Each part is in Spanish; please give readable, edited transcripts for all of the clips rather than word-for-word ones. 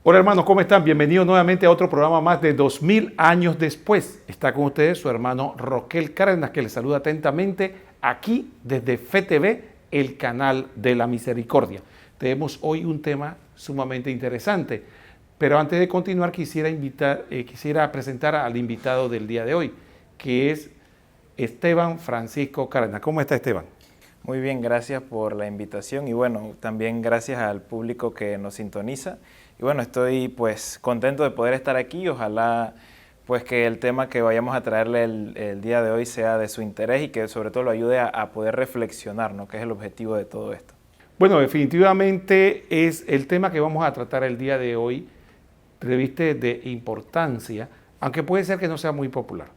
Hola hermanos, ¿cómo están? Bienvenidos nuevamente a otro programa más de 2000 años después. Está con ustedes su hermano Roquel Cárdenas, que les saluda atentamente aquí desde FeTV, el canal de la misericordia. Tenemos hoy un tema sumamente interesante, pero antes de continuar quisiera presentar al invitado del día de hoy, que es Esteban Francisco Cárdenas. ¿Cómo está Esteban? Muy bien, gracias por la invitación y bueno, también gracias al público que nos sintoniza. Y bueno, estoy pues contento de poder estar aquí. Ojalá pues que el tema que vayamos a traerle el día de hoy sea de su interés y que sobre todo lo ayude a poder reflexionar, ¿no? Que es el objetivo de todo esto. Bueno, definitivamente es el tema que vamos a tratar el día de hoy, reviste de importancia, aunque puede ser que no sea muy popular.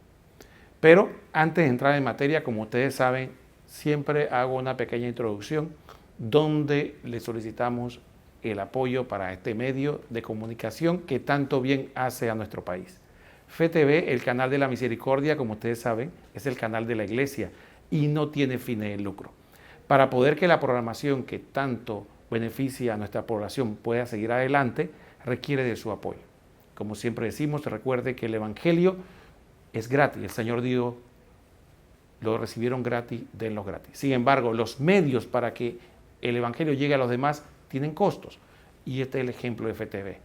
Pero antes de entrar en materia, como ustedes saben, siempre hago una pequeña introducción donde le solicitamos el apoyo para este medio de comunicación que tanto bien hace a nuestro país. FeTV, el canal de la misericordia, como ustedes saben, es el canal de la iglesia y no tiene fines de lucro. Para poder que la programación que tanto beneficia a nuestra población pueda seguir adelante, requiere de su apoyo. Como siempre decimos, recuerde que el Evangelio es gratis. El Señor dijo, lo recibieron gratis, denlo gratis. Sin embargo, los medios para que el Evangelio llegue a los demás tienen costos. Y este es el ejemplo de FeTV.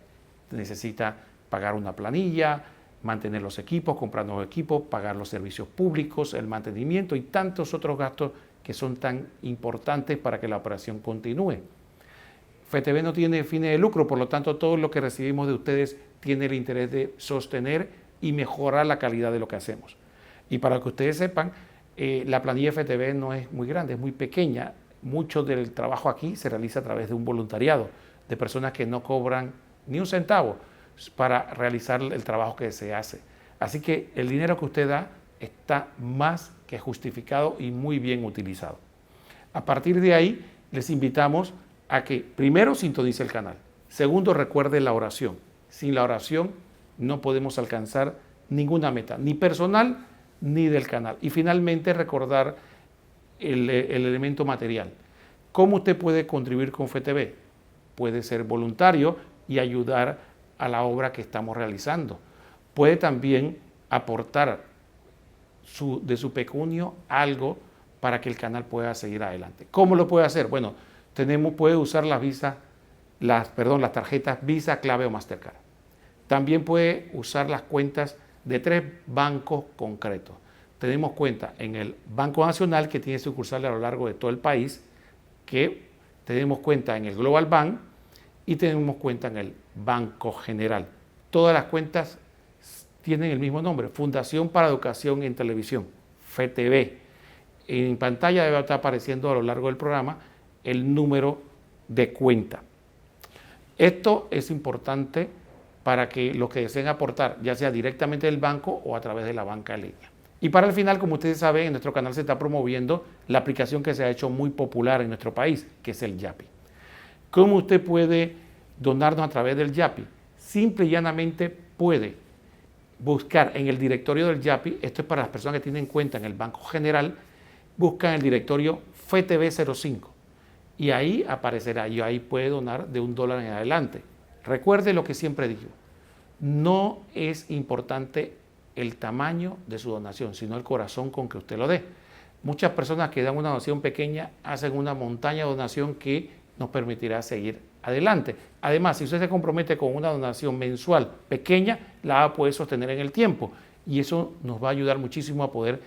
Necesita pagar una planilla, mantener los equipos, comprar nuevos equipos, pagar los servicios públicos, el mantenimiento y tantos otros gastos que son tan importantes para que la operación continúe. FeTV no tiene fines de lucro, por lo tanto todo lo que recibimos de ustedes tiene el interés de sostener y mejorar la calidad de lo que hacemos. Y para que ustedes sepan, la planilla de FeTV no es muy grande, es muy pequeña. Mucho del trabajo aquí se realiza a través de un voluntariado, de personas que no cobran ni un centavo para realizar el trabajo que se hace. Así que el dinero que usted da está más que justificado y muy bien utilizado. A partir de ahí, les invitamos a que primero sintonice el canal. Segundo, recuerde la oración. Sin la oración no podemos alcanzar ninguna meta, ni personal ni del canal. Y finalmente, recordar el elemento material. ¿Cómo usted puede contribuir con FeTV? Puede ser voluntario y ayudar a la obra que estamos realizando. Puede también aportar de su pecunio algo para que el canal pueda seguir adelante. ¿Cómo lo puede hacer? Bueno, puede usar las tarjetas Visa, Clave o Mastercard. También puede usar las cuentas de 3 bancos concretos. Tenemos cuenta en el Banco Nacional, que tiene sucursales a lo largo de todo el país, que tenemos cuenta en el Global Bank y tenemos cuenta en el Banco General. Todas las cuentas tienen el mismo nombre, Fundación para Educación en Televisión, FeTV. En pantalla debe estar apareciendo a lo largo del programa el número de cuenta. Esto es importante para que los que deseen aportar, ya sea directamente del banco o a través de la banca en línea. Y para el final, como ustedes saben, en nuestro canal se está promoviendo la aplicación que se ha hecho muy popular en nuestro país, que es el Yapi. ¿Cómo usted puede donarnos a través del Yapi? Simple y llanamente puede buscar en el directorio del Yapi, esto es para las personas que tienen cuenta en el Banco General, buscan el directorio FeTV05 y ahí aparecerá y ahí puede donar de $1 en adelante. Recuerde lo que siempre digo, no es importante el tamaño de su donación, sino el corazón con que usted lo dé. Muchas personas que dan una donación pequeña hacen una montaña de donación que nos permitirá seguir adelante. Además, si usted se compromete con una donación mensual pequeña, la va a poder sostener en el tiempo y eso nos va a ayudar muchísimo a poder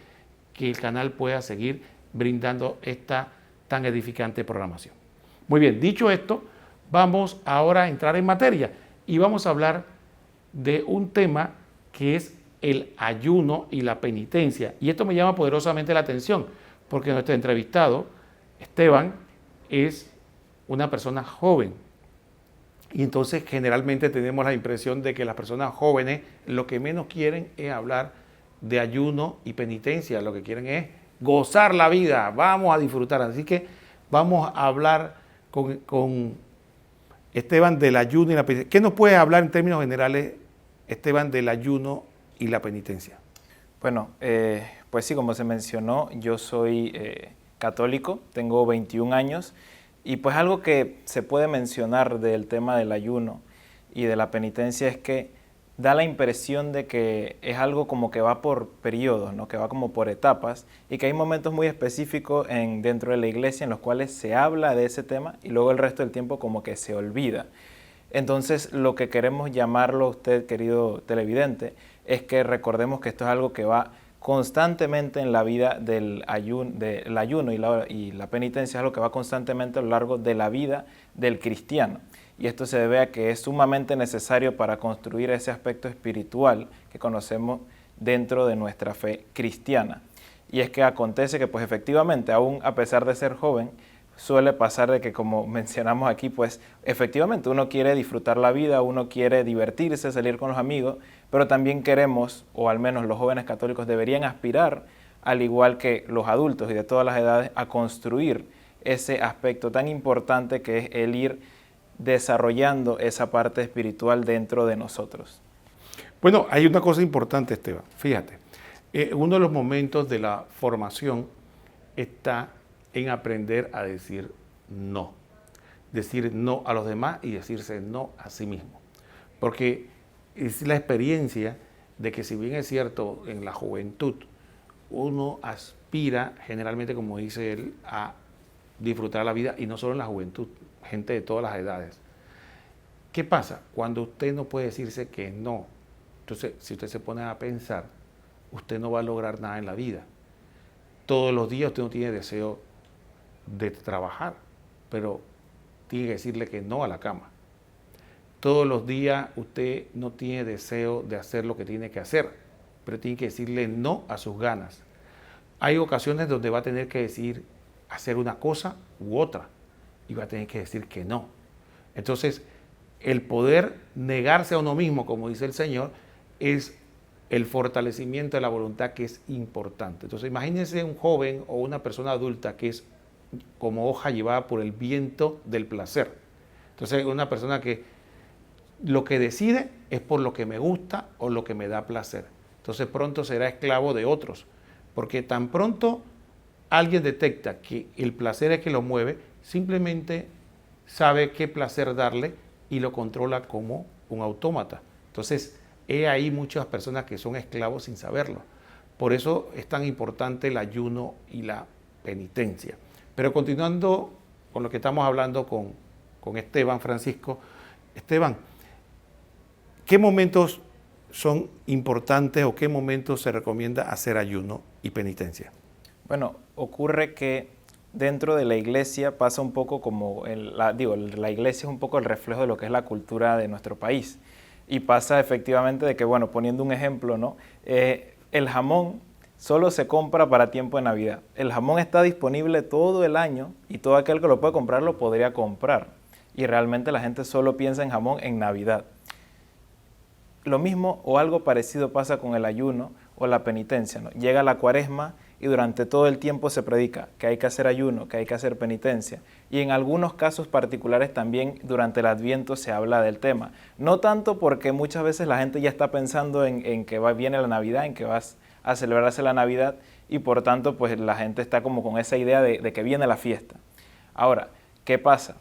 que el canal pueda seguir brindando esta tan edificante programación. Muy bien, dicho esto, vamos ahora a entrar en materia y vamos a hablar de un tema que es el ayuno y la penitencia. Y esto me llama poderosamente la atención, porque nuestro entrevistado, Esteban, es una persona joven. Y entonces generalmente tenemos la impresión de que las personas jóvenes lo que menos quieren es hablar de ayuno y penitencia, lo que quieren es gozar la vida, vamos a disfrutar. Así que vamos a hablar con Esteban del ayuno y la penitencia. ¿Qué nos puede hablar en términos generales, Esteban, del ayuno y la penitencia? Bueno, pues sí, como se mencionó, yo soy católico, tengo 21 años y pues algo que se puede mencionar del tema del ayuno y de la penitencia es que da la impresión de que es algo como que va por periodos, ¿no? Que va como por etapas y que hay momentos muy específicos dentro de la iglesia en los cuales se habla de ese tema y luego el resto del tiempo como que se olvida. Entonces, lo que queremos llamarlo a usted, querido televidente, es que recordemos que esto es algo que va constantemente en la vida del ayuno y la penitencia, es algo que va constantemente a lo largo de la vida del cristiano. Y esto se debe a que es sumamente necesario para construir ese aspecto espiritual que conocemos dentro de nuestra fe cristiana. Y es que acontece que, pues efectivamente, aún a pesar de ser joven, suele pasar de que, como mencionamos aquí, pues efectivamente uno quiere disfrutar la vida, uno quiere divertirse, salir con los amigos, pero también queremos, o al menos los jóvenes católicos deberían aspirar, al igual que los adultos y de todas las edades, a construir ese aspecto tan importante que es el ir desarrollando esa parte espiritual dentro de nosotros. Bueno, hay una cosa importante, Esteban. Fíjate, uno de los momentos de la formación está en aprender a decir no. Decir no a los demás y decirse no a sí mismo. Porque es la experiencia de que, si bien es cierto, en la juventud uno aspira generalmente, como dice él, a disfrutar la vida, y no solo en la juventud, gente de todas las edades. ¿Qué pasa? Cuando usted no puede decirse que no, entonces si usted se pone a pensar, usted no va a lograr nada en la vida. Todos los días usted no tiene deseo de trabajar, pero tiene que decirle que no a la cama. Todos los días usted no tiene deseo de hacer lo que tiene que hacer, pero tiene que decirle no a sus ganas. Hay ocasiones donde va a tener que decidir hacer una cosa u otra y va a tener que decir que no. Entonces, el poder negarse a uno mismo, como dice el Señor, es el fortalecimiento de la voluntad, que es importante. Entonces, imagínense un joven o una persona adulta que es como hoja llevada por el viento del placer. Entonces, una persona que lo que decide es por lo que me gusta o lo que me da placer. Entonces, pronto será esclavo de otros, porque tan pronto alguien detecta que el placer es que lo mueve, simplemente sabe qué placer darle y lo controla como un autómata. Entonces, he ahí muchas personas que son esclavos sin saberlo. Por eso es tan importante el ayuno y la penitencia. Pero continuando con lo que estamos hablando con Esteban Francisco. Esteban, ¿qué momentos son importantes o qué momentos se recomienda hacer ayuno y penitencia? Bueno, ocurre que dentro de la iglesia pasa un poco como, la iglesia es un poco el reflejo de lo que es la cultura de nuestro país. Y pasa efectivamente de que, bueno, poniendo un ejemplo, ¿no? El jamón solo se compra para tiempo de Navidad. El jamón está disponible todo el año y todo aquel que lo puede comprar lo podría comprar. Y realmente la gente solo piensa en jamón en Navidad. Lo mismo o algo parecido pasa con el ayuno o la penitencia, ¿no? Llega la Cuaresma y durante todo el tiempo se predica que hay que hacer ayuno, que hay que hacer penitencia. Y en algunos casos particulares también durante el Adviento se habla del tema. No tanto porque muchas veces la gente ya está pensando en que viene la Navidad, en que vas a celebrarse la Navidad, y por tanto pues la gente está como con esa idea de que viene la fiesta. Ahora, ¿qué pasa?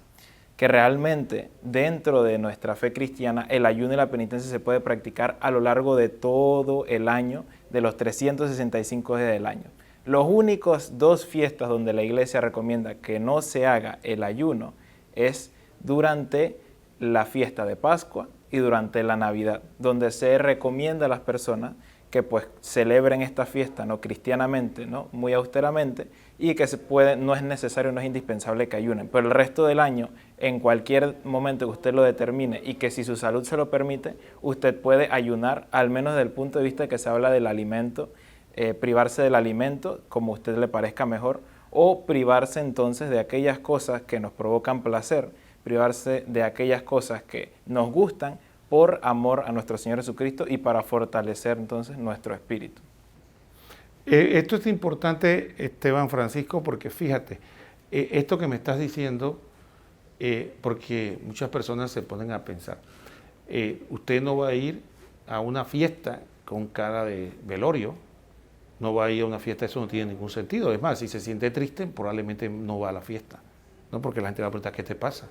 Que realmente dentro de nuestra fe cristiana el ayuno y la penitencia se puede practicar a lo largo de todo el año, de los 365 días del año. Los únicos dos fiestas donde la iglesia recomienda que no se haga el ayuno es durante la fiesta de Pascua y durante la Navidad, donde se recomienda a las personas que pues celebren esta fiesta no cristianamente, ¿no? Muy austeramente, y que no es necesario, no es indispensable que ayunen. Pero el resto del año, en cualquier momento que usted lo determine y que si su salud se lo permite, usted puede ayunar, al menos desde el punto de vista que se habla del alimento, privarse del alimento como a usted le parezca mejor, o privarse entonces de aquellas cosas que nos provocan placer, privarse de aquellas cosas que nos gustan por amor a nuestro Señor Jesucristo y para fortalecer entonces nuestro espíritu. Esto es importante, Esteban Francisco, porque fíjate, esto que me estás diciendo, porque muchas personas se ponen a pensar, usted no va a ir a una fiesta con cara de velorio, no va a ir a una fiesta, eso no tiene ningún sentido. Es más, si se siente triste, probablemente no va a la fiesta. ¿no? Porque la gente va a preguntar, ¿qué te pasa?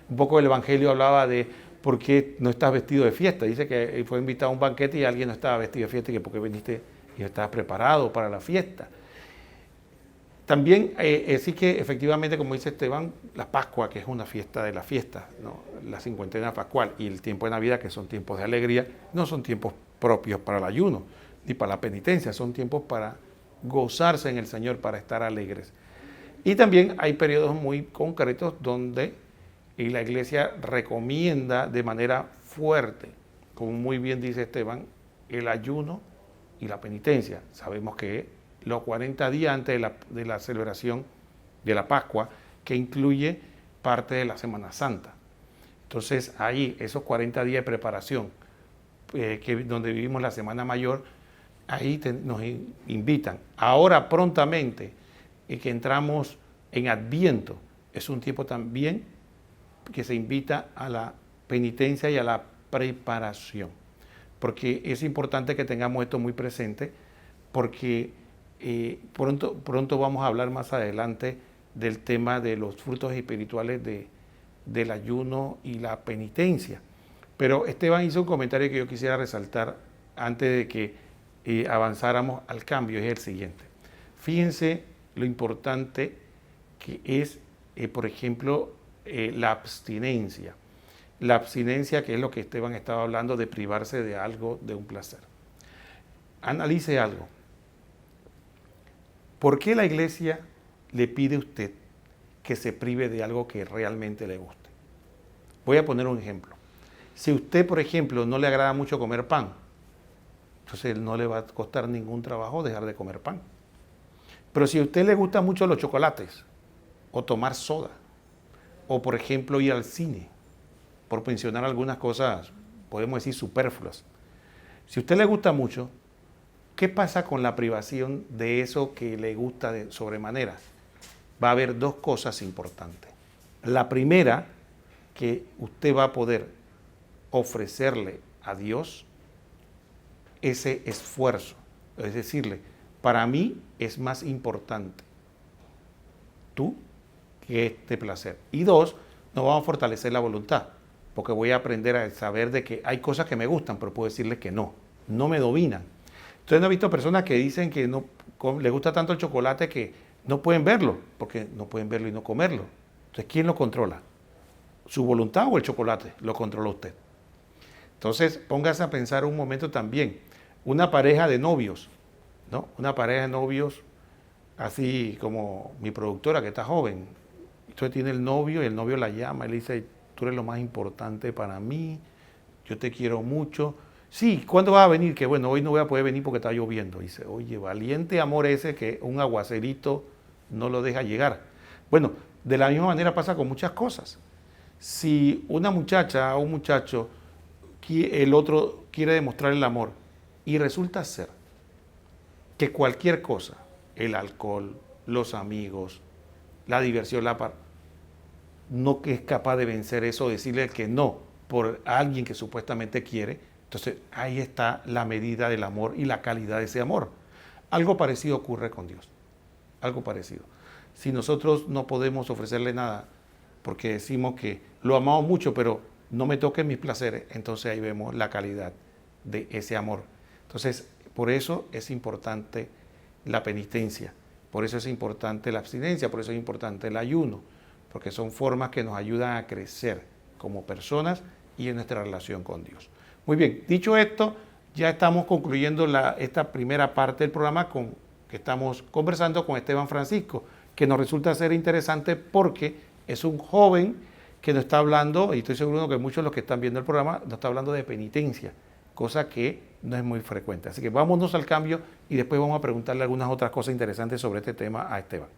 Un poco el Evangelio hablaba de por qué no estás vestido de fiesta. Dice que fue invitado a un banquete y alguien no estaba vestido de fiesta y que por qué viniste y no estabas preparado para la fiesta. También sí que efectivamente, como dice Esteban, la Pascua, que es una fiesta de las fiestas, ¿no? La cincuentena pascual y el tiempo de Navidad, que son tiempos de alegría, no son tiempos propios para el ayuno ni para la penitencia, son tiempos para gozarse en el Señor, para estar alegres. Y también hay periodos muy concretos donde la Iglesia recomienda de manera fuerte, como muy bien dice Esteban, el ayuno y la penitencia. Sabemos que los 40 días antes de la celebración de la Pascua, que incluye parte de la Semana Santa. Entonces, ahí, esos 40 días de preparación, donde vivimos la Semana Mayor, ahí nos invitan. Ahora, prontamente, que entramos en Adviento, es un tiempo también que se invita a la penitencia y a la preparación. Porque es importante que tengamos esto muy presente, porque pronto vamos a hablar más adelante del tema de los frutos espirituales del ayuno y la penitencia. Pero Esteban hizo un comentario que yo quisiera resaltar antes de que avanzáramos al cambio, es el siguiente. Fíjense lo importante que es, por ejemplo, la abstinencia. La abstinencia, que es lo que Esteban estaba hablando, de privarse de algo, de un placer. Analice algo. ¿Por qué la Iglesia le pide a usted que se prive de algo que realmente le guste? Voy a poner un ejemplo. Si usted, por ejemplo, no le agrada mucho comer pan, entonces no le va a costar ningún trabajo dejar de comer pan. Pero si a usted le gustan mucho los chocolates, o tomar soda, o por ejemplo ir al cine, por mencionar algunas cosas, podemos decir superfluas. Si a usted le gusta mucho, ¿qué pasa con la privación de eso que le gusta de sobremanera? Va a haber dos cosas importantes. La primera, que usted va a poder ofrecerle a Dios ese esfuerzo. Es decirle, para mí es más importante tú que este placer. Y dos, nos vamos a fortalecer la voluntad, porque voy a aprender a saber de que hay cosas que me gustan, pero puedo decirle que no me dominan. Ustedes no han visto personas que dicen que no les gusta tanto el chocolate que no pueden verlo, porque no pueden verlo y no comerlo. Entonces, ¿quién lo controla? ¿Su voluntad o el chocolate? Lo controla usted. Entonces, póngase a pensar un momento también. Una pareja de novios, ¿no? Una pareja de novios, así como mi productora que está joven. Entonces tiene el novio y el novio la llama y le dice, tú eres lo más importante para mí, yo te quiero mucho. Sí, ¿cuándo vas a venir? Que bueno, hoy no voy a poder venir porque está lloviendo. Dice, oye, valiente amor ese que un aguacerito no lo deja llegar. Bueno, de la misma manera pasa con muchas cosas. Si una muchacha o un muchacho, el otro quiere demostrar el amor y resulta ser que cualquier cosa, el alcohol, los amigos, la diversión, no es capaz de vencer eso, decirle que no por alguien que supuestamente quiere, entonces ahí está la medida del amor y la calidad de ese amor. Algo parecido ocurre con Dios, algo parecido. Si nosotros no podemos ofrecerle nada porque decimos que lo amamos mucho, pero no me toquen mis placeres, entonces ahí vemos la calidad de ese amor. Entonces, por eso es importante la penitencia, por eso es importante la abstinencia, por eso es importante el ayuno, porque son formas que nos ayudan a crecer como personas y en nuestra relación con Dios. Muy bien, dicho esto, ya estamos concluyendo esta primera parte del programa que estamos conversando con Esteban Francisco, que nos resulta ser interesante porque es un joven que nos está hablando, y estoy seguro que muchos de los que están viendo el programa nos está hablando de penitencia, cosa que no es muy frecuente. Así que vámonos al cambio y después vamos a preguntarle algunas otras cosas interesantes sobre este tema a Esteban.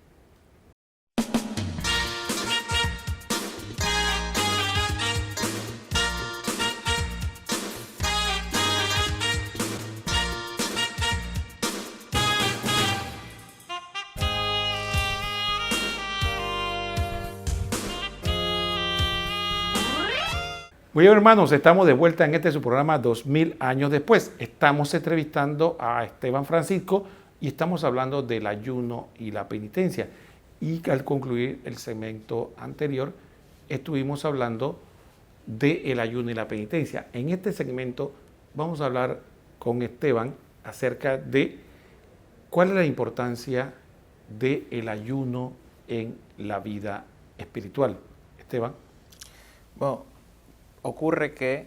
Muy bien, hermanos, estamos de vuelta en su programa 2000 años después. Estamos entrevistando a Esteban Francisco y estamos hablando del ayuno y la penitencia. Y al concluir el segmento anterior, estuvimos hablando del ayuno y la penitencia. En este segmento vamos a hablar con Esteban acerca de cuál es la importancia del ayuno en la vida espiritual. Esteban. Bueno, ocurre que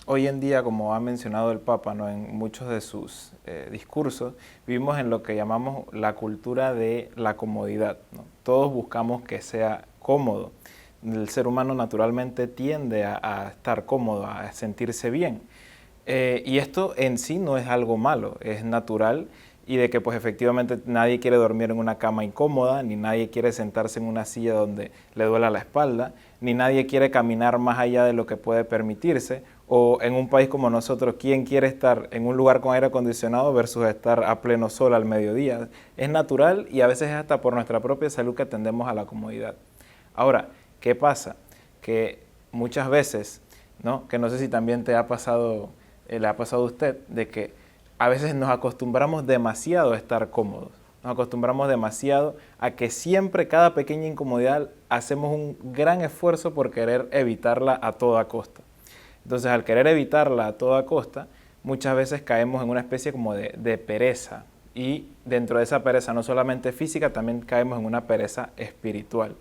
hoy en día, como ha mencionado el Papa, ¿no?, en muchos de sus discursos, vivimos en lo que llamamos la cultura de la comodidad, ¿no? Todos buscamos que sea cómodo. El ser humano naturalmente tiende a estar cómodo, a sentirse bien. Y esto en sí no es algo malo, es natural, y de que pues efectivamente nadie quiere dormir en una cama incómoda, ni nadie quiere sentarse en una silla donde le duela la espalda, ni nadie quiere caminar más allá de lo que puede permitirse, o en un país como nosotros, ¿quién quiere estar en un lugar con aire acondicionado versus estar a pleno sol al mediodía? Es natural y a veces es hasta por nuestra propia salud que tendemos a la comodidad. Ahora, ¿qué pasa? Que muchas veces, ¿no?, que no sé si también te ha pasado, le ha pasado a usted, de que a veces nos acostumbramos demasiado a estar cómodos, nos acostumbramos demasiado a que siempre cada pequeña incomodidad hacemos un gran esfuerzo por querer evitarla a toda costa. Entonces, al querer evitarla a toda costa, muchas veces caemos en una especie como de pereza, y dentro de esa pereza no solamente física, también caemos en una pereza espiritual.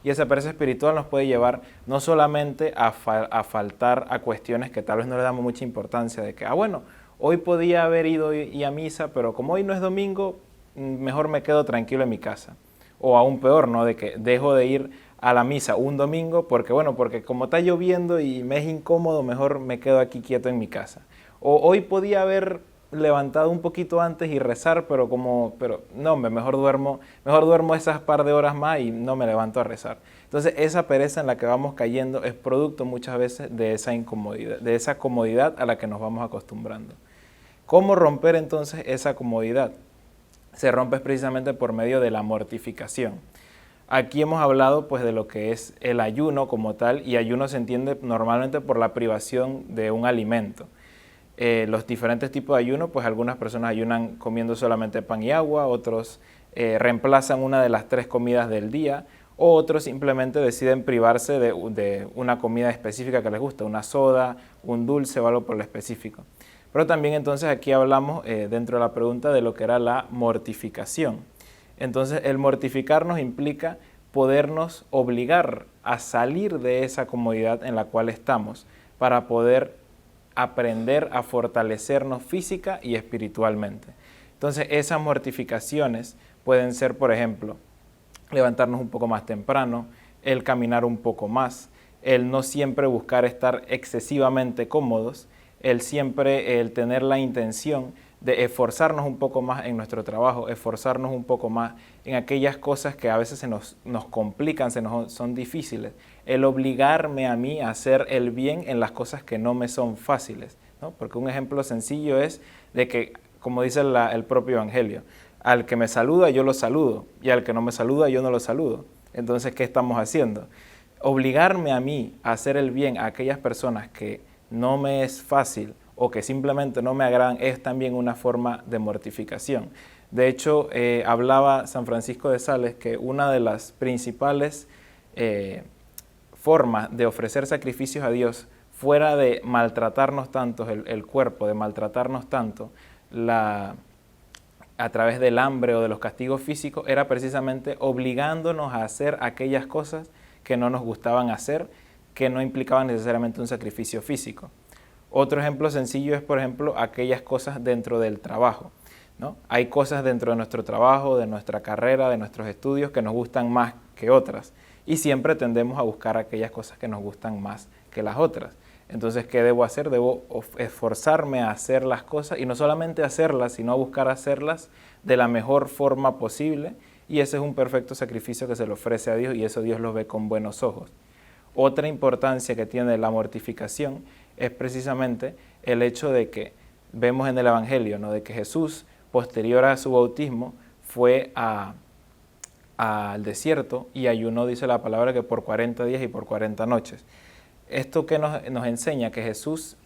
Y esa pereza espiritual nos puede llevar no solamente a faltar a cuestiones que tal vez no le damos mucha importancia, de que, bueno, hoy podía haber ido a misa, pero como hoy no es domingo, mejor me quedo tranquilo en mi casa. O aún peor, ¿no?, de que dejo de ir a la misa un domingo porque como está lloviendo y me es incómodo, mejor me quedo aquí quieto en mi casa. O hoy podía haber levantado un poquito antes y rezar, pero no, mejor duermo esas par de horas más y no me levanto a rezar. Entonces, esa pereza en la que vamos cayendo es producto muchas veces de esa incomodidad, de esa comodidad a la que nos vamos acostumbrando. ¿Cómo romper entonces esa comodidad? Se rompe precisamente por medio de la mortificación. Aquí hemos hablado pues de lo que es el ayuno como tal, y ayuno se entiende normalmente por la privación de un alimento. Los diferentes tipos de ayuno, pues algunas personas ayunan comiendo solamente pan y agua, otros reemplazan una de las 3 comidas del día, o otros simplemente deciden privarse de una comida específica que les gusta, una soda, un dulce o algo por lo específico. Pero también entonces aquí hablamos dentro de la pregunta de lo que era la mortificación. Entonces el mortificarnos implica podernos obligar a salir de esa comodidad en la cual estamos para poder aprender a fortalecernos física y espiritualmente. Entonces esas mortificaciones pueden ser, por ejemplo, levantarnos un poco más temprano, el caminar un poco más, el no siempre buscar estar excesivamente cómodos, el tener la intención de esforzarnos un poco más en nuestro trabajo, esforzarnos un poco más en aquellas cosas que a veces nos complican, son difíciles, el obligarme a mí a hacer el bien en las cosas que no me son fáciles, ¿no? Porque un ejemplo sencillo es de que, como dice el propio Evangelio, al que me saluda yo lo saludo, y al que no me saluda yo no lo saludo. Entonces, ¿qué estamos haciendo? Obligarme a mí a hacer el bien a aquellas personas que no me es fácil o que simplemente no me agradan es también una forma de mortificación. De hecho, hablaba San Francisco de Sales que una de las principales formas de ofrecer sacrificios a Dios, fuera de maltratarnos tanto el cuerpo, de maltratarnos tanto a través del hambre o de los castigos físicos, era precisamente obligándonos a hacer aquellas cosas que no nos gustaban hacer, que no implicaban necesariamente un sacrificio físico. Otro ejemplo sencillo es, por ejemplo, aquellas cosas dentro del trabajo, ¿no? Hay cosas dentro de nuestro trabajo, de nuestra carrera, de nuestros estudios que nos gustan más que otras, y siempre tendemos a buscar aquellas cosas que nos gustan más que las otras. Entonces, ¿qué debo hacer? Debo esforzarme a hacer las cosas, y no solamente hacerlas, sino a buscar hacerlas de la mejor forma posible, y ese es un perfecto sacrificio que se le ofrece a Dios, y eso Dios lo ve con buenos ojos. Otra importancia que tiene la mortificación es precisamente el hecho de que vemos en el Evangelio, ¿no?, de que Jesús, posterior a su bautismo, fue al desierto y ayunó, dice la palabra, que por 40 días y por 40 noches. Esto que nos enseña que Jesús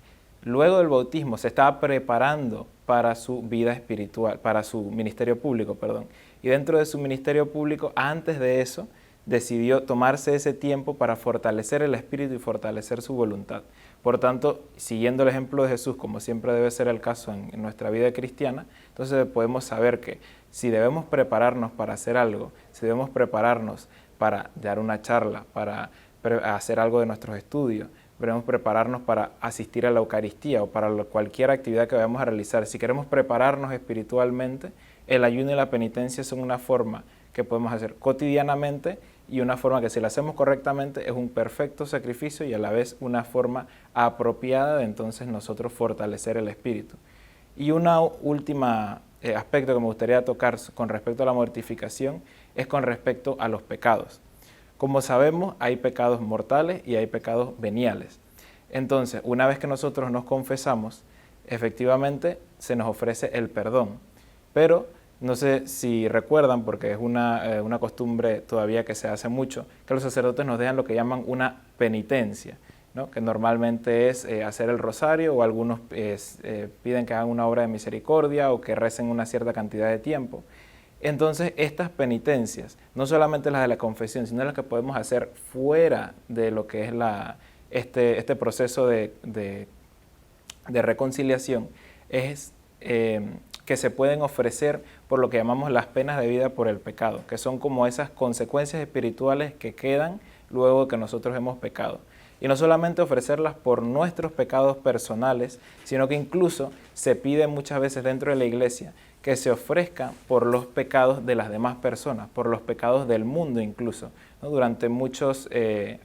luego del bautismo se estaba preparando para su vida espiritual, para su ministerio público, perdón. Y dentro de su ministerio público, antes de eso, decidió tomarse ese tiempo para fortalecer el espíritu y fortalecer su voluntad. Por tanto, siguiendo el ejemplo de Jesús, como siempre debe ser el caso en nuestra vida cristiana, entonces podemos saber que si debemos prepararnos para hacer algo, si debemos prepararnos para dar una charla, para hacer algo de nuestros estudios, debemos prepararnos para asistir a la Eucaristía o para cualquier actividad que vayamos a realizar. Si queremos prepararnos espiritualmente, el ayuno y la penitencia son una forma que podemos hacer cotidianamente y una forma que si la hacemos correctamente es un perfecto sacrificio y a la vez una forma apropiada de entonces nosotros fortalecer el espíritu. Y una última aspecto que me gustaría tocar con respecto a la mortificación es con respecto a los pecados. Como sabemos, hay pecados mortales y hay pecados veniales. Entonces, una vez que nosotros nos confesamos, efectivamente se nos ofrece el perdón. Pero no sé si recuerdan, porque es una costumbre todavía que se hace mucho, que los sacerdotes nos dejan lo que llaman una penitencia, ¿no? Que normalmente es hacer el rosario o algunos piden que hagan una obra de misericordia o que recen una cierta cantidad de tiempo. Entonces, estas penitencias, no solamente las de la confesión, sino las que podemos hacer fuera de lo que es este proceso de reconciliación, es que se pueden ofrecer por lo que llamamos las penas de vida por el pecado, que son como esas consecuencias espirituales que quedan luego de que nosotros hemos pecado. Y no solamente ofrecerlas por nuestros pecados personales, sino que incluso se pide muchas veces dentro de la iglesia que se ofrezca por los pecados de las demás personas, por los pecados del mundo incluso, ¿no? Durante muchos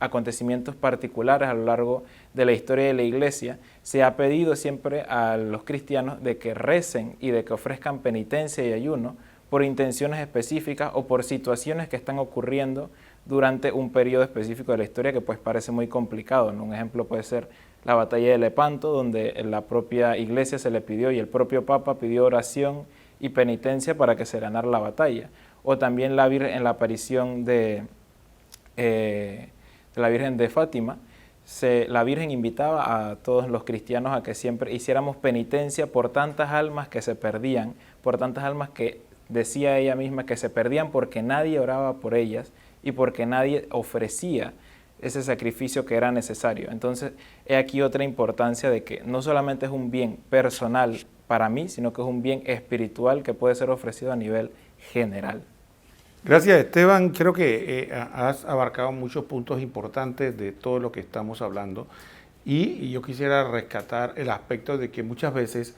acontecimientos particulares a lo largo de la historia de la iglesia, se ha pedido siempre a los cristianos de que recen y de que ofrezcan penitencia y ayuno por intenciones específicas o por situaciones que están ocurriendo durante un periodo específico de la historia que pues parece muy complicado, ¿no? Un ejemplo puede ser la batalla de Lepanto, donde la propia iglesia se le pidió y el propio Papa pidió oración y penitencia para que se ganara la batalla. O también en la aparición de la Virgen de Fátima, la Virgen invitaba a todos los cristianos a que siempre hiciéramos penitencia por tantas almas que se perdían, por tantas almas que decía ella misma que se perdían porque nadie oraba por ellas y porque nadie ofrecía ese sacrificio que era necesario. Entonces, he aquí otra importancia de que no solamente es un bien personal para mí, sino que es un bien espiritual que puede ser ofrecido a nivel general. Gracias, Esteban. Creo que has abarcado muchos puntos importantes de todo lo que estamos hablando y yo quisiera rescatar el aspecto de que muchas veces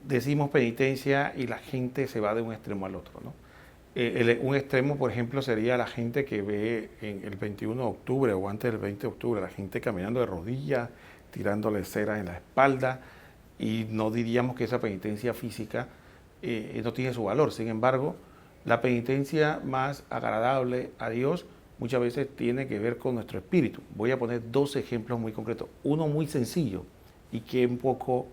decimos penitencia y la gente se va de un extremo al otro, ¿no? Un extremo, por ejemplo, sería la gente que ve en el 21 de octubre o antes del 20 de octubre, la gente caminando de rodillas, tirándole cera en la espalda, y no diríamos que esa penitencia física no tiene su valor. Sin embargo, la penitencia más agradable a Dios muchas veces tiene que ver con nuestro espíritu. Voy a poner dos ejemplos muy concretos. Uno muy sencillo y que es un poco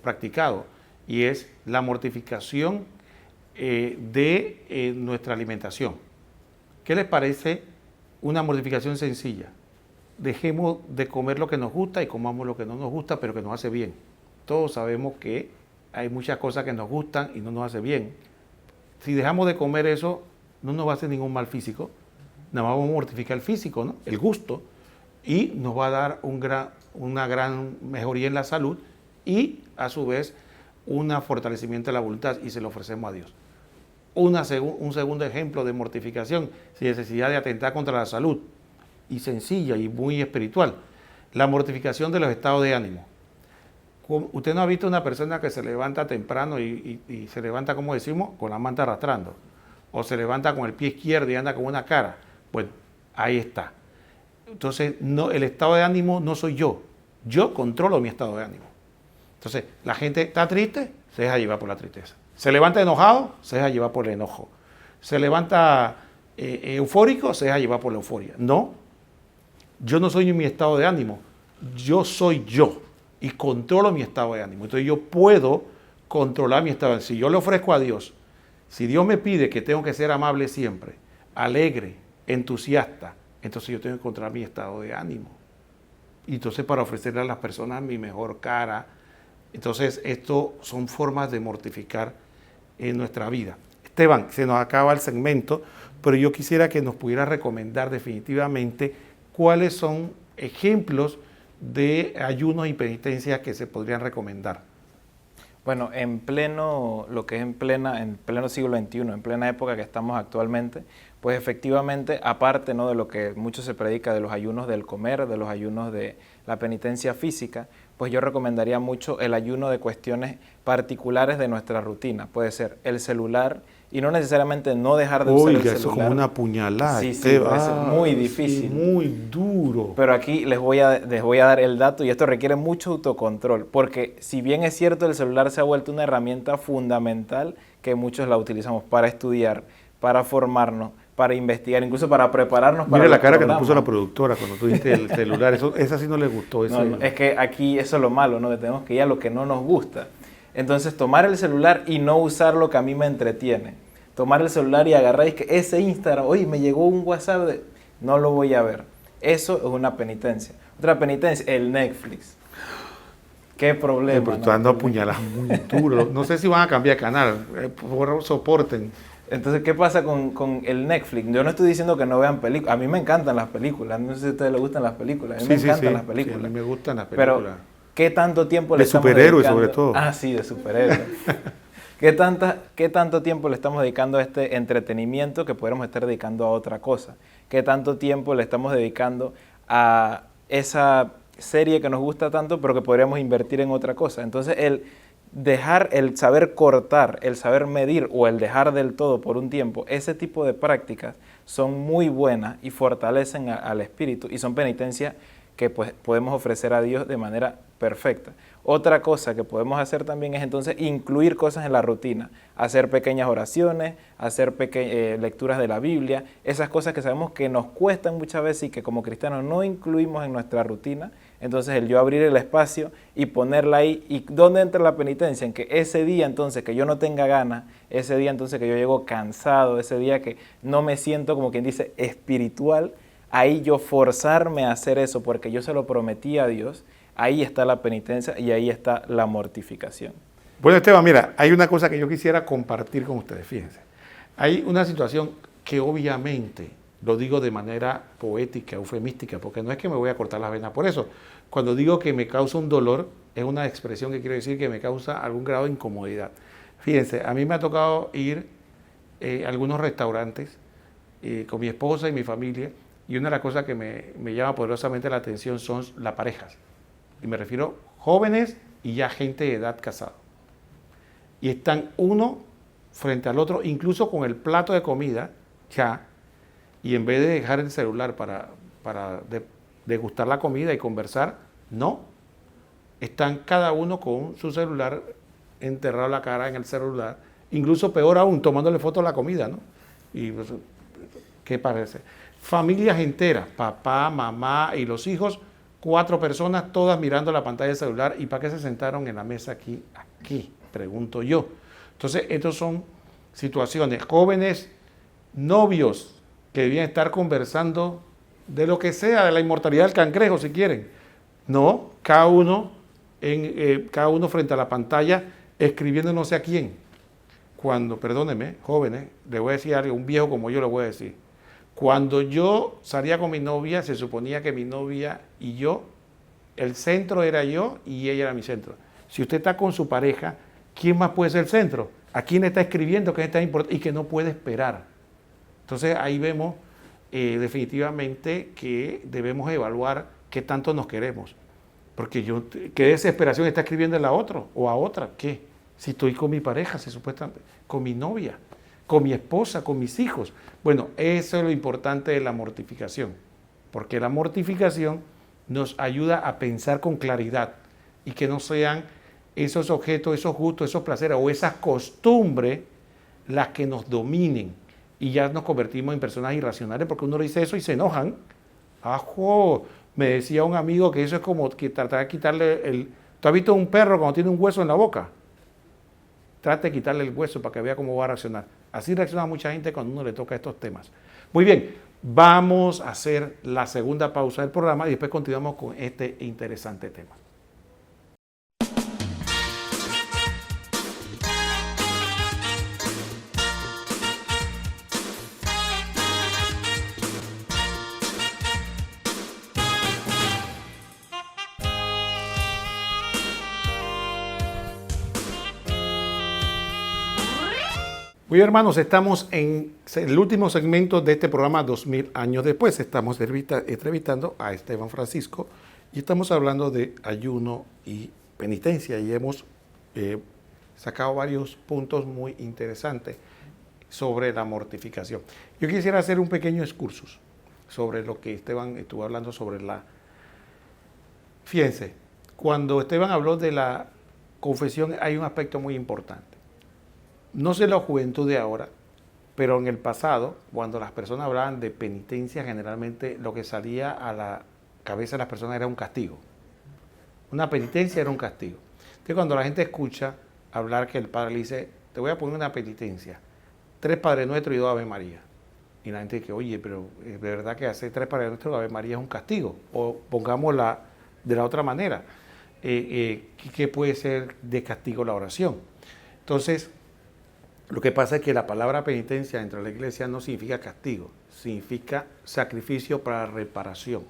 practicado, y es la mortificación de nuestra alimentación. ¿Qué les parece una mortificación sencilla? Dejemos de comer lo que nos gusta y comamos lo que no nos gusta, pero que nos hace bien. Todos sabemos que hay muchas cosas que nos gustan y no nos hace bien. Si dejamos de comer eso, no nos va a hacer ningún mal físico, nada más vamos a mortificar el físico, ¿no? El gusto, y nos va a dar una gran mejoría en la salud y a su vez un fortalecimiento de la voluntad, y se lo ofrecemos a Dios. Un segundo ejemplo de mortificación sin necesidad de atentar contra la salud, y sencilla y muy espiritual, la mortificación de los estados de ánimo. Usted no ha visto una persona que se levanta temprano y se levanta, como decimos, con la manta arrastrando, o se levanta con el pie izquierdo y anda con una cara. Bueno, ahí está. Entonces, el estado de ánimo no soy yo controlo mi estado de ánimo. Entonces, la gente está triste, se deja llevar por la tristeza. Se levanta enojado, se deja llevar por el enojo. Se levanta eufórico, se deja llevar por la euforia. No, yo no soy mi estado de ánimo, yo soy yo y controlo mi estado de ánimo. Entonces yo puedo controlar mi estado de ánimo. Si yo le ofrezco a Dios, si Dios me pide que tengo que ser amable siempre, alegre, entusiasta, entonces yo tengo que controlar mi estado de ánimo. y entonces para ofrecerle a las personas mi mejor cara. Entonces, esto son formas de mortificar en nuestra vida. Esteban, se nos acaba el segmento, pero yo quisiera que nos pudiera recomendar definitivamente cuáles son ejemplos de ayunos y penitencias que se podrían recomendar. Bueno, en pleno, lo que es en pleno siglo XXI, en plena época que estamos actualmente, pues efectivamente, aparte, ¿no?, de lo que mucho se predica de los ayunos del comer, de los ayunos de la penitencia física, pues yo recomendaría mucho el ayuno de cuestiones particulares de nuestra rutina. Puede ser el celular, y no necesariamente no dejar de usar el celular. Eso es como una puñalada. Sí, sí, es muy difícil. Sí, muy duro. Pero aquí les voy a dar el dato, y esto requiere mucho autocontrol, porque si bien es cierto, el celular se ha vuelto una herramienta fundamental que muchos la utilizamos para estudiar, para formarnos, para investigar, incluso para prepararnos para Mira la cara programas. que nos puso la productora cuando tú dijiste el celular. Esa sí no le gustó. No, es que aquí eso es lo malo, ¿no? Que tenemos que ir a lo que no nos gusta. Entonces, tomar el celular y no usar lo que a mí me entretiene. Tomar el celular y agarrar que ese Instagram, oye, me llegó un WhatsApp, no lo voy a ver. Eso es una penitencia. Otra penitencia, el Netflix. Qué problema. Pero tú andas apuñalado muy duro. No sé si van a cambiar de canal. Por favor, soporten. Entonces, ¿qué pasa con el Netflix? Yo no estoy diciendo que no vean películas. A mí me encantan las películas. No sé si a ustedes les gustan las películas. A mí me encantan las películas. Sí, a mí me gustan las películas. Pero, ¿qué tanto tiempo le estamos dedicando? De superhéroes, sobre todo. Ah, sí, de superhéroes. ¿Qué tanto tiempo le estamos dedicando a este entretenimiento que podríamos estar dedicando a otra cosa? ¿Qué tanto tiempo le estamos dedicando a esa serie que nos gusta tanto, pero que podríamos invertir en otra cosa? Entonces, el saber cortar, el saber medir o el dejar del todo por un tiempo, ese tipo de prácticas son muy buenas y fortalecen al espíritu, y son penitencias que pues podemos ofrecer a Dios de manera perfecta. Otra cosa que podemos hacer también es entonces incluir cosas en la rutina, hacer pequeñas oraciones, hacer lecturas de la Biblia, esas cosas que sabemos que nos cuestan muchas veces y que como cristianos no incluimos en nuestra rutina. Entonces el yo abrir el espacio y ponerla ahí. ¿Y dónde entra la penitencia? En que ese día entonces que yo no tenga ganas, ese día entonces que yo llego cansado, ese día que no me siento, como quien dice, espiritual, ahí yo forzarme a hacer eso porque yo se lo prometí a Dios. Ahí está la penitencia y ahí está la mortificación. Bueno, Esteban, mira, hay una cosa que yo quisiera compartir con ustedes, fíjense. Hay una situación que obviamente, lo digo de manera poética, eufemística, porque no es que me voy a cortar las venas por eso. Cuando digo que me causa un dolor, es una expresión que quiero decir que me causa algún grado de incomodidad. Fíjense, a mí me ha tocado ir a algunos restaurantes con mi esposa y mi familia, y una de las cosas que me llama poderosamente la atención son las parejas. Y me refiero jóvenes y ya gente de edad casada. Y están uno frente al otro, incluso con el plato de comida, ya, y en vez de dejar el celular para degustar la comida y conversar, no. Están cada uno con su celular, enterrado la cara en el celular, incluso peor aún, tomándole foto a la comida, ¿no? Y pues, ¿qué parece? Familias enteras, papá, mamá y los hijos, 4 personas, todas mirando la pantalla del celular. ¿Y para qué se sentaron en la mesa aquí? Aquí, pregunto yo. Entonces, estas son situaciones. Jóvenes, novios, que debían estar conversando de lo que sea, de la inmortalidad del cangrejo, si quieren. No, cada uno frente a la pantalla, escribiendo no sé a quién. Cuando, perdónenme, jóvenes, le voy a decir algo, un viejo como yo le voy a decir. Cuando yo salía con mi novia, se suponía que mi novia y yo, el centro era yo y ella era mi centro. Si usted está con su pareja, ¿quién más puede ser el centro? ¿A quién está escribiendo? ¿Quién está importante? Y que no puede esperar. Entonces ahí vemos definitivamente que debemos evaluar qué tanto nos queremos. Porque ¿qué desesperación está escribiendo a otro o a otra? ¿Qué? Si estoy con mi pareja, si supuestamente, con mi novia, con mi esposa, con mis hijos. Bueno, eso es lo importante de la mortificación, porque la mortificación nos ayuda a pensar con claridad y que no sean esos objetos, esos gustos, esos placeres o esas costumbres las que nos dominen y ya nos convertimos en personas irracionales porque uno le dice eso y se enojan. ¡Ajo! Me decía un amigo que eso es como que tratar de quitarle el... ¿Tú has visto un perro cuando tiene un hueso en la boca? Trate de quitarle el hueso para que vea cómo va a reaccionar. Así reacciona mucha gente cuando uno le toca estos temas. Muy bien, Vamos a hacer la segunda pausa del programa y después continuamos con este interesante tema. Muy bien, hermanos, estamos en el último segmento de este programa 2000 años después. Estamos entrevistando a Esteban Francisco y estamos hablando de ayuno y penitencia y hemos sacado varios puntos muy interesantes sobre la mortificación. Yo quisiera hacer un pequeño excursus sobre lo que Esteban estuvo hablando sobre la... Fíjense, cuando Esteban habló de la confesión hay un aspecto muy importante. No sé la juventud de ahora, pero en el pasado, cuando las personas hablaban de penitencia, generalmente lo que salía a la cabeza de las personas era un castigo. Una penitencia era un castigo. Entonces, cuando la gente escucha hablar que el Padre le dice, te voy a poner una penitencia, 3 Padre Nuestro y 2 Ave María. Y la gente dice, oye, pero de verdad que hacer 3 Padre Nuestro y Ave María es un castigo. O pongámosla de la otra manera, ¿qué puede ser de castigo la oración? Entonces, lo que pasa es que la palabra penitencia dentro de la iglesia no significa castigo, significa sacrificio para reparación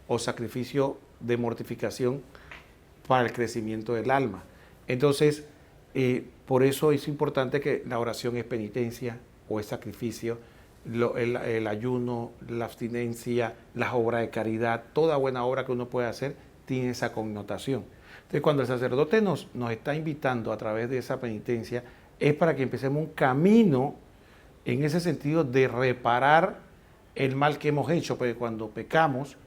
o sacrificio de mortificación para el crecimiento del alma. Entonces, por eso es importante que la oración es penitencia o es sacrificio, el ayuno, la abstinencia, las obras de caridad, toda buena obra que uno puede hacer tiene esa connotación. Entonces, cuando el sacerdote nos está invitando a través de esa penitencia, es para que empecemos un camino en ese sentido de reparar el mal que hemos hecho, porque cuando pecamos,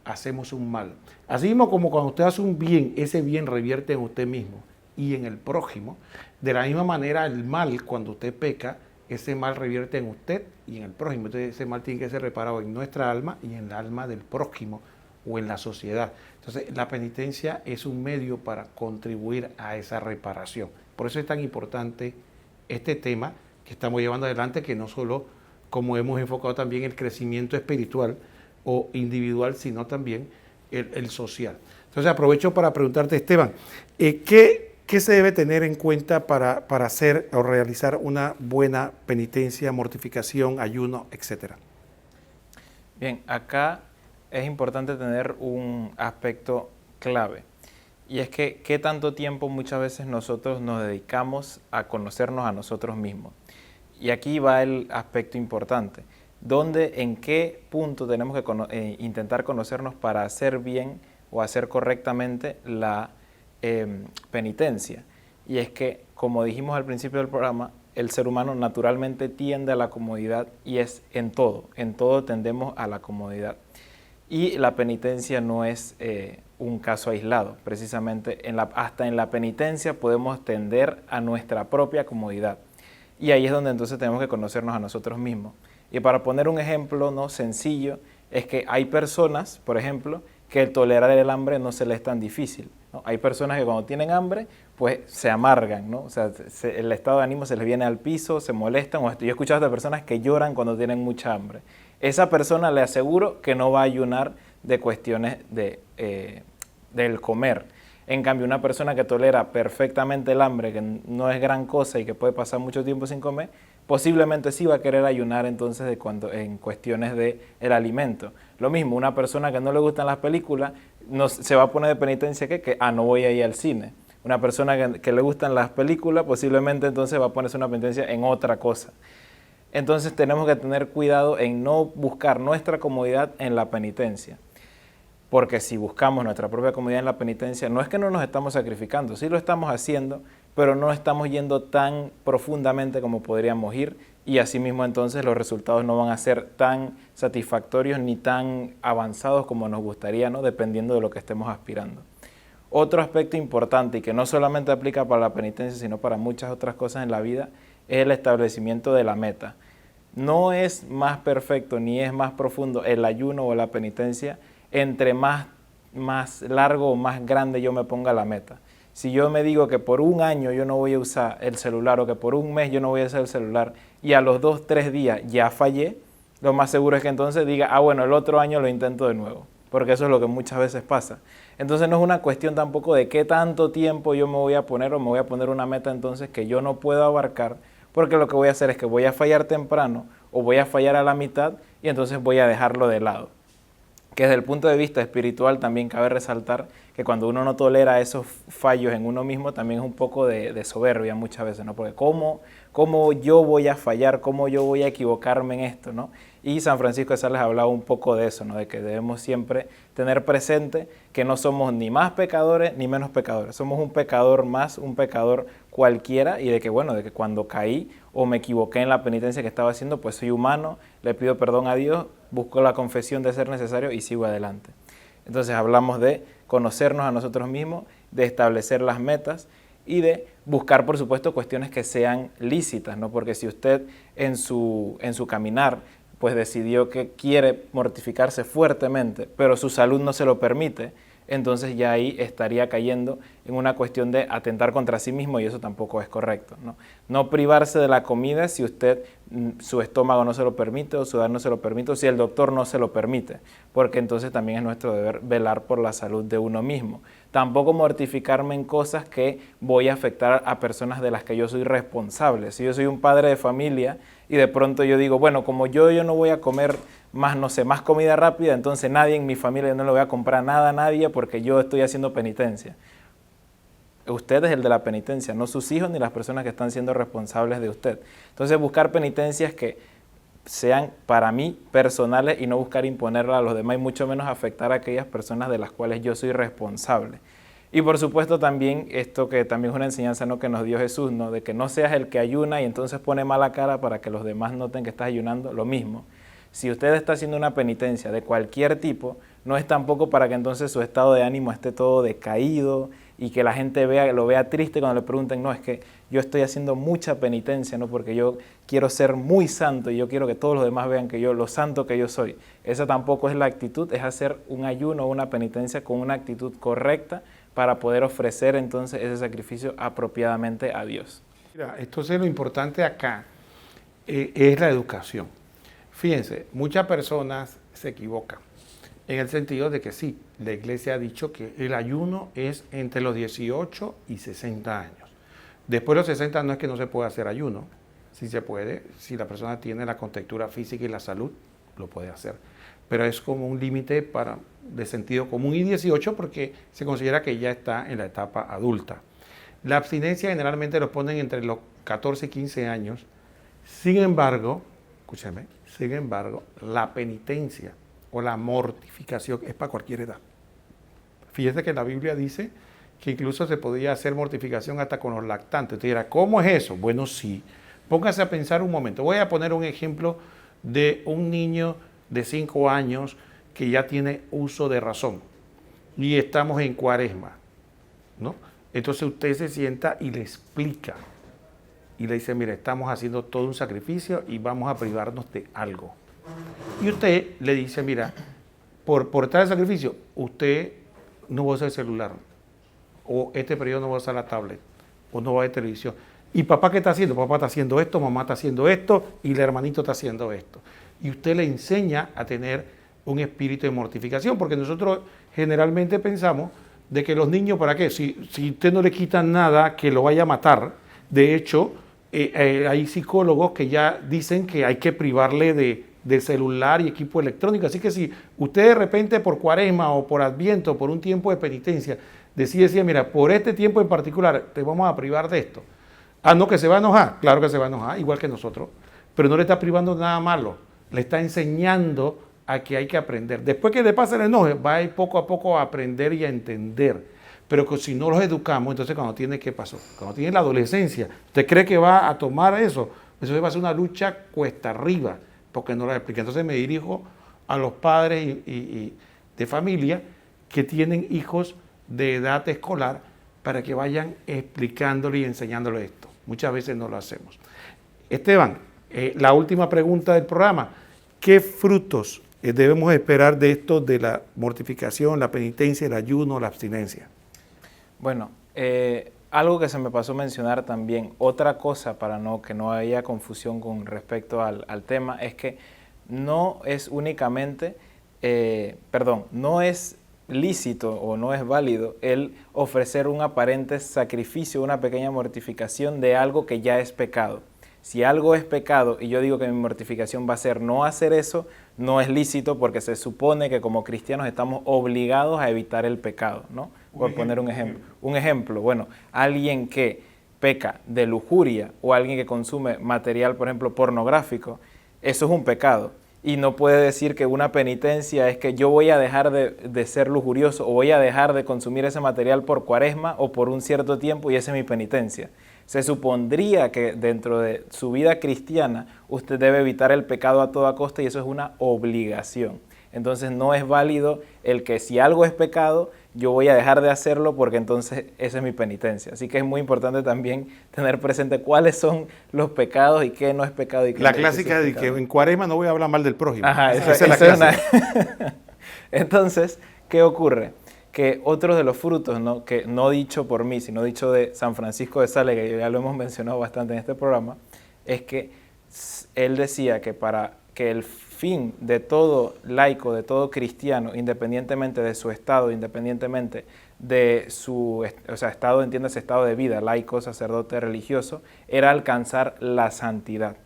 hacemos un mal. Así mismo como cuando usted hace un bien, ese bien revierte en usted mismo y en el prójimo. De la misma manera, el mal, cuando usted peca, ese mal revierte en usted y en el prójimo. Entonces, ese mal tiene que ser reparado en nuestra alma y en el alma del prójimo o en la sociedad. Entonces, la penitencia es un medio para contribuir a esa reparación. Por eso es tan importante este tema que estamos llevando adelante, que no solo, como hemos enfocado también el crecimiento espiritual o individual, sino también el social. Entonces aprovecho para preguntarte, Esteban, ¿qué se debe tener en cuenta para hacer o realizar una buena penitencia, mortificación, ayuno, etcétera? Bien, acá es importante tener un aspecto clave. Y es que qué tanto tiempo muchas veces nosotros nos dedicamos a conocernos a nosotros mismos. Y aquí va el aspecto importante. En qué punto tenemos que intentar conocernos para hacer bien o hacer correctamente la penitencia. Y es que, como dijimos al principio del programa, el ser humano naturalmente tiende a la comodidad y es en todo tendemos a la comodidad. Y la penitencia no es un caso aislado, precisamente hasta en la penitencia podemos tender a nuestra propia comodidad. Y ahí es donde entonces tenemos que conocernos a nosotros mismos. Y para poner un ejemplo no sencillo, es que hay personas, por ejemplo, que el tolerar el hambre no se les es tan difícil, ¿no? Hay personas que cuando tienen hambre, pues se amargan, ¿no? O sea, el estado de ánimo se les viene al piso, se molestan. Yo he escuchado de personas que lloran cuando tienen mucha hambre. Esa persona le aseguro que no va a ayunar de cuestiones del comer. En cambio, una persona que tolera perfectamente el hambre, que no es gran cosa y que puede pasar mucho tiempo sin comer, posiblemente sí va a querer ayunar entonces en cuestiones del alimento. Lo mismo, una persona que no le gustan las películas, se va a poner de penitencia que no voy a ir al cine. Una persona que le gustan las películas, posiblemente entonces va a ponerse una penitencia en otra cosa. Entonces tenemos que tener cuidado en no buscar nuestra comodidad en la penitencia. Porque si buscamos nuestra propia comodidad en la penitencia, no es que no nos estamos sacrificando, sí lo estamos haciendo, pero no estamos yendo tan profundamente como podríamos ir y asimismo entonces los resultados no van a ser tan satisfactorios ni tan avanzados como nos gustaría, ¿no? Dependiendo de lo que estemos aspirando. Otro aspecto importante y que no solamente aplica para la penitencia, sino para muchas otras cosas en la vida, es el establecimiento de la meta. No es más perfecto ni es más profundo el ayuno o la penitencia entre más largo o más grande yo me ponga la meta. Si yo me digo que por un año yo no voy a usar el celular o que por un mes yo no voy a usar el celular y a los 2-3 días ya fallé, lo más seguro es que entonces diga, bueno, el otro año lo intento de nuevo, porque eso es lo que muchas veces pasa. Entonces no es una cuestión tampoco de qué tanto tiempo yo me voy a poner o me voy a poner una meta entonces que yo no puedo abarcar, porque lo que voy a hacer es que voy a fallar temprano o voy a fallar a la mitad y entonces voy a dejarlo de lado. Que desde el punto de vista espiritual también cabe resaltar que cuando uno no tolera esos fallos en uno mismo también es un poco de soberbia muchas veces, ¿no? Porque ¿cómo yo voy a fallar? ¿Cómo yo voy a equivocarme en esto? ¿No? Y San Francisco de Sales hablaba un poco de eso, ¿no? De que debemos siempre tener presente que no somos ni más pecadores ni menos pecadores. Somos un pecador más, un pecador cualquiera, y de que cuando caí o me equivoqué en la penitencia que estaba haciendo, pues soy humano, le pido perdón a Dios, busco la confesión de ser necesario y sigo adelante. Entonces hablamos de conocernos a nosotros mismos, de establecer las metas y de buscar, por supuesto, cuestiones que sean lícitas, ¿no? Porque si usted en su caminar pues decidió que quiere mortificarse fuertemente, pero su salud no se lo permite, entonces ya ahí estaría cayendo en una cuestión de atentar contra sí mismo y eso tampoco es correcto, ¿no? No privarse de la comida si usted, su estómago no se lo permite o su edad no se lo permite o si el doctor no se lo permite, porque entonces también es nuestro deber velar por la salud de uno mismo. Tampoco mortificarme en cosas que voy a afectar a personas de las que yo soy responsable. Si yo soy un padre de familia y de pronto yo digo, bueno, como yo no voy a comer más, no sé, más comida rápida, entonces nadie en mi familia no le voy a comprar nada a nadie porque yo estoy haciendo penitencia. Usted es el de la penitencia, no sus hijos ni las personas que están siendo responsables de usted. Entonces buscar penitencias que sean para mí personales y no buscar imponerlas a los demás y mucho menos afectar a aquellas personas de las cuales yo soy responsable. Y por supuesto también esto que también es una enseñanza, ¿no?, que nos dio Jesús, ¿no?, de que no seas el que ayuna y entonces pone mala cara para que los demás noten que estás ayunando. Lo mismo, si usted está haciendo una penitencia de cualquier tipo, no es tampoco para que entonces su estado de ánimo esté todo decaído y que la gente lo vea triste cuando le pregunten, no, es que yo estoy haciendo mucha penitencia, ¿no?, porque yo quiero ser muy santo y yo quiero que todos los demás vean que yo, lo santo que yo soy. Esa tampoco es la actitud, es hacer un ayuno o una penitencia con una actitud correcta para poder ofrecer entonces ese sacrificio apropiadamente a Dios. Mira, entonces lo importante acá es la educación. Fíjense, muchas personas se equivocan en el sentido de que sí, la iglesia ha dicho que el ayuno es entre los 18 y 60 años. Después de los 60 no es que no se pueda hacer ayuno, sí se puede, si la persona tiene la contextura física y la salud, lo puede hacer. Pero es como un límite de sentido común y 18 porque se considera que ya está en la etapa adulta. La abstinencia generalmente lo ponen entre los 14 y 15 años. Sin embargo, escúchame, la penitencia o la mortificación es para cualquier edad. Fíjese que la Biblia dice que incluso se podía hacer mortificación hasta con los lactantes. Usted dirá, ¿cómo es eso? Bueno, sí. Póngase a pensar un momento. Voy a poner un ejemplo de un niño de 5 años que ya tiene uso de razón y estamos en Cuaresma, ¿no? Entonces usted se sienta y le explica y le dice, mire, estamos haciendo todo un sacrificio y vamos a privarnos de algo. Y usted le dice, mira, por tal sacrificio, usted no va a usar el celular, o este periodo no va a usar la tablet, o no va a ver televisión. ¿Y papá qué está haciendo? Papá está haciendo esto, mamá está haciendo esto, y el hermanito está haciendo esto. Y usted le enseña a tener un espíritu de mortificación, porque nosotros generalmente pensamos de que los niños, ¿para qué? Si usted no le quita nada que lo vaya a matar, de hecho, hay psicólogos que ya dicen que hay que privarle de celular y equipo electrónico. Así que si usted de repente por Cuaresma o por Adviento, por un tiempo de penitencia, decide, mira, por este tiempo en particular te vamos a privar de esto. Ah, no, que se va a enojar. Claro que se va a enojar, igual que nosotros. Pero no le está privando de nada malo. Le está enseñando a que hay que aprender. Después que le pase el enojo, va a ir poco a poco a aprender y a entender. Pero que si no los educamos, entonces cuando tiene, ¿qué pasó? Cuando tiene la adolescencia, ¿usted cree que va a tomar eso? Eso va a ser una lucha cuesta arriba, porque no lo explica. Entonces me dirijo a los padres y de familia que tienen hijos de edad escolar para que vayan explicándole y enseñándole esto. Muchas veces no lo hacemos. Esteban, la última pregunta del programa. ¿Qué frutos debemos esperar de esto, de la mortificación, la penitencia, el ayuno, la abstinencia? Bueno, algo que se me pasó a mencionar también, otra cosa para que no haya confusión con respecto al tema, es que no es únicamente, no es lícito o no es válido el ofrecer un aparente sacrificio, una pequeña mortificación de algo que ya es pecado. Si algo es pecado y yo digo que mi mortificación va a ser no hacer eso, no es lícito porque se supone que como cristianos estamos obligados a evitar el pecado, ¿no? Por poner un ejemplo. Un ejemplo, bueno, alguien que peca de lujuria o alguien que consume material, por ejemplo, pornográfico, eso es un pecado. Y no puede decir que una penitencia es que yo voy a dejar de ser lujurioso o voy a dejar de consumir ese material por cuaresma o por un cierto tiempo y esa es mi penitencia. Se supondría que dentro de su vida cristiana usted debe evitar el pecado a toda costa y eso es una obligación. Entonces no es válido el que si algo es pecado, yo voy a dejar de hacerlo porque entonces esa es mi penitencia. Así que es muy importante también tener presente cuáles son los pecados y qué no es pecado. Y qué la clásica de que en cuaresma no voy a hablar mal del prójimo. Ajá, esa es la clásica. Entonces, ¿qué ocurre? Que otro de los frutos, ¿no? Que no dicho por mí, sino dicho de San Francisco de Sales, que ya lo hemos mencionado bastante en este programa, es que él decía que para que el fin de todo laico, de todo cristiano, independientemente de su estado, independientemente de su estado, entiéndase, estado de vida, laico, sacerdote, religioso, era alcanzar la santidad.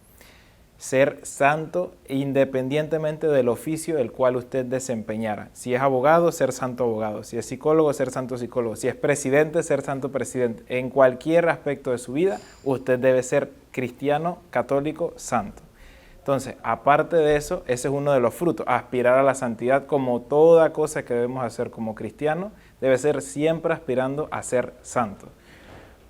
Ser santo independientemente del oficio del cual usted desempeñara. Si es abogado, ser santo abogado. Si es psicólogo, ser santo psicólogo. Si es presidente, ser santo presidente. En cualquier aspecto de su vida, usted debe ser cristiano, católico, santo. Entonces, aparte de eso, ese es uno de los frutos. Aspirar a la santidad, como toda cosa que debemos hacer como cristianos, debe ser siempre aspirando a ser santo.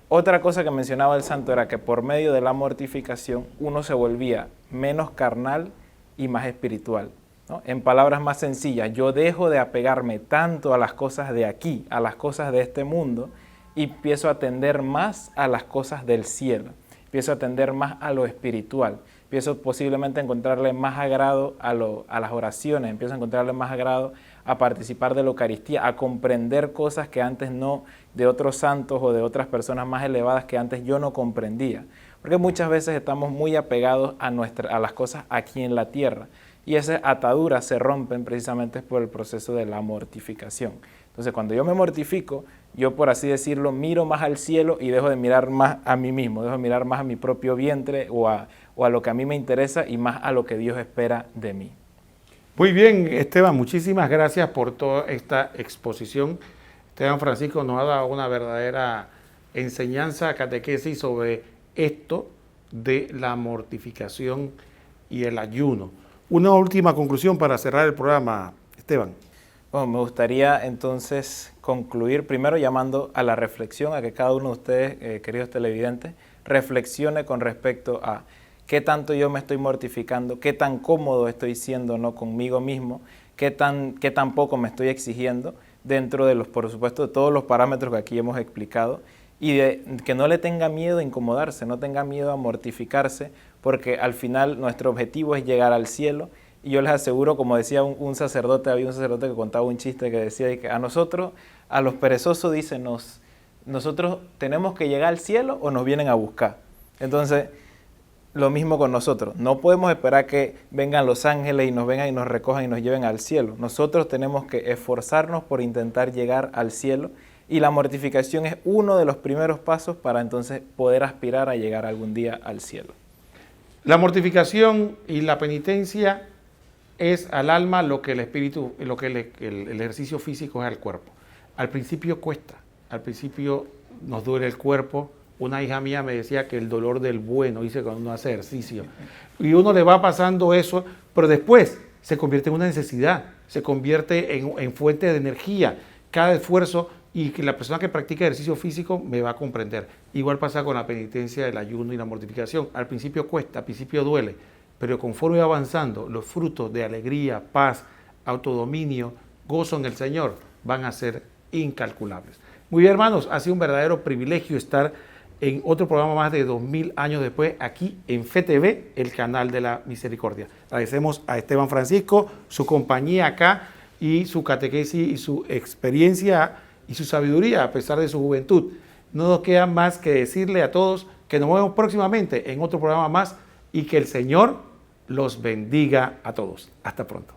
Otra cosa que mencionaba el santo era que por medio de la mortificación uno se volvía menos carnal y más espiritual, ¿no? En palabras más sencillas, yo dejo de apegarme tanto a las cosas de aquí, a las cosas de este mundo, y empiezo a atender más a las cosas del cielo, empiezo a atender más a lo espiritual, empiezo posiblemente a encontrarle más agrado a las oraciones, empiezo a encontrarle más agrado a participar de la Eucaristía, a comprender cosas que antes no, de otros santos o de otras personas más elevadas que antes yo no comprendía. Porque muchas veces estamos muy apegados a las cosas aquí en la tierra y esas ataduras se rompen precisamente por el proceso de la mortificación. Entonces, cuando yo me mortifico, yo, por así decirlo, miro más al cielo y dejo de mirar más a mí mismo, dejo de mirar más a mi propio vientre o a lo que a mí me interesa y más a lo que Dios espera de mí. Muy bien, Esteban, muchísimas gracias por toda esta exposición. Esteban Francisco nos ha dado una verdadera enseñanza, catequesis sobre esto de la mortificación y el ayuno. Una última conclusión para cerrar el programa, Esteban. Bueno, me gustaría entonces concluir primero llamando a la reflexión, a que cada uno de ustedes, queridos televidentes, reflexione con respecto a qué tanto yo me estoy mortificando, qué tan cómodo estoy siendo, ¿no?, conmigo mismo, qué tan poco me estoy exigiendo dentro de por supuesto, de todos los parámetros que aquí hemos explicado, y de que no le tenga miedo a incomodarse, no tenga miedo a mortificarse, porque al final nuestro objetivo es llegar al cielo. Y yo les aseguro, como decía un sacerdote, había un sacerdote que contaba un chiste que decía que a nosotros, a los perezosos, dice, nosotros tenemos que llegar al cielo o nos vienen a buscar. Entonces, lo mismo con nosotros. No podemos esperar que vengan los ángeles y nos vengan y nos recojan y nos lleven al cielo. Nosotros tenemos que esforzarnos por intentar llegar al cielo y la mortificación es uno de los primeros pasos para entonces poder aspirar a llegar algún día al cielo. La mortificación y la penitencia es al alma lo que el espíritu, lo que el ejercicio físico es al cuerpo. Al principio cuesta, al principio nos duele el cuerpo. Una hija mía me decía que el dolor del bueno, dice, cuando uno hace ejercicio. Y uno le va pasando eso, pero después se convierte en una necesidad, se convierte en fuente de energía. Cada esfuerzo, y que la persona que practica ejercicio físico me va a comprender. Igual pasa con la penitencia, el ayuno y la mortificación. Al principio cuesta, al principio duele, pero conforme va avanzando, los frutos de alegría, paz, autodominio, gozo en el Señor van a ser incalculables. Muy bien, hermanos, ha sido un verdadero privilegio estar en otro programa más de 2000 años después, aquí en FeTV, el canal de la misericordia. Agradecemos a Esteban Francisco, su compañía acá y su catequesis y su experiencia y su sabiduría a pesar de su juventud. No nos queda más que decirle a todos que nos vemos próximamente en otro programa más y que el Señor los bendiga a todos. Hasta pronto.